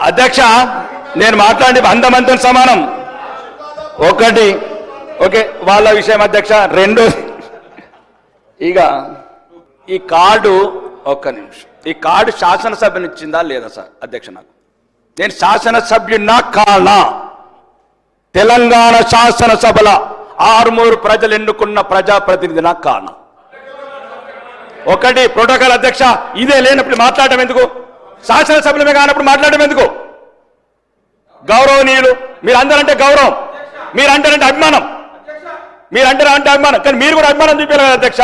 అధ్యక్ష నేను మాట్లాడి 100 మందితో సమానం. ఒకటి ఓకే వాళ్ళ విషయం అధ్యక్ష. రెండోది ఇక ఈ కార్డు ఒక్క నిమిషం, ఈ కార్డు శాసనసభను ఇచ్చిందా లేదా సార్ అధ్యక్ష? నాకు నేను శాసనసభ్యున్నా కానా? తెలంగాణ శాసనసభల 6 ప్రజలు ఎన్నుకున్న ప్రజాప్రతినిధినా కానా? ఒకటి ప్రోటోకాల్ అధ్యక్ష. ఇదే లేనప్పుడు మాట్లాడటం ఎందుకు? శాసనసభ్యులమే కానప్పుడు మాట్లాడటం ఎందుకు? గౌరవనీయులు మీరందరంటే గౌరవం, మీరంటారంటే అభిమానం, మీరంటే అభిమానం, కానీ మీరు కూడా అభిమానం చూపించాలి కదా అధ్యక్ష.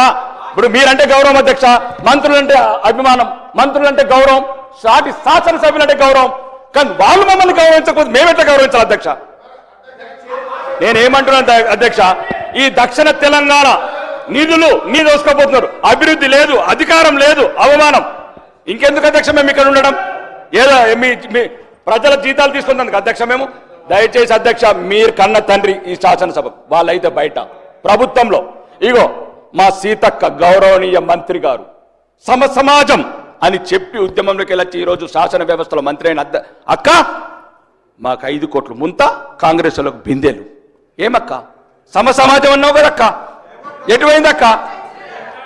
ఇప్పుడు మీరంటే గౌరవం అధ్యక్ష, మంత్రులంటే అభిమానం, మంత్రులంటే గౌరవం, సాటి శాసనసభ్యులంటే గౌరవం, కానీ వాళ్ళు మమ్మల్ని గౌరవించకపోతే మేమెట్లా గౌరవించాలి అధ్యక్ష? నేనేమంటున్నాను అధ్యక్ష, ఈ దక్షిణ తెలంగాణ నిధులు నీ దోసుకోపోతున్నారు, అభివృద్ధి లేదు, అధికారం లేదు, అవమానం. ఇంకెందుకు అధ్యక్ష మేము ఇక్కడ ఉండడం? ఏదో మీ ప్రజల జీతాలు తీసుకున్నందుకు అధ్యక్ష మేము. దయచేసి అధ్యక్ష మీరు కన్న తండ్రి ఈ శాసనసభ, వాళ్ళైతే బయట ప్రభుత్వంలో. ఇగో మా సీతక్క గౌరవనీయ మంత్రి గారు సమాజం అని చెప్పి ఉద్యమంలోకి వెళ్ళొచ్చి ఈరోజు శాసన వ్యవస్థలో మంత్రి అయిన అక్క మాకు 5 కోట్లు ముంత, కాంగ్రెస్ వాళ్ళకు బిందెలు. ఏమక్క సమాజం అన్నావు కదక్క, ఎటువైందక్క?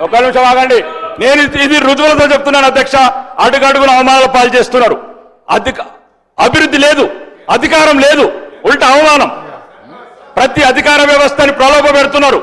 ఒక నిమిషం ఆగండి, నేను ఇది రుజువులతో చెప్తున్నాను అధ్యక్ష. అడుగడుగున అవమానాల పాలు చేస్తున్నారు. అభివృద్ధి లేదు, అధికారం లేదు, ఉల్టా అవమానం. ప్రతి అధికార వ్యవస్థని ప్రలోభ పెడుతున్నారు.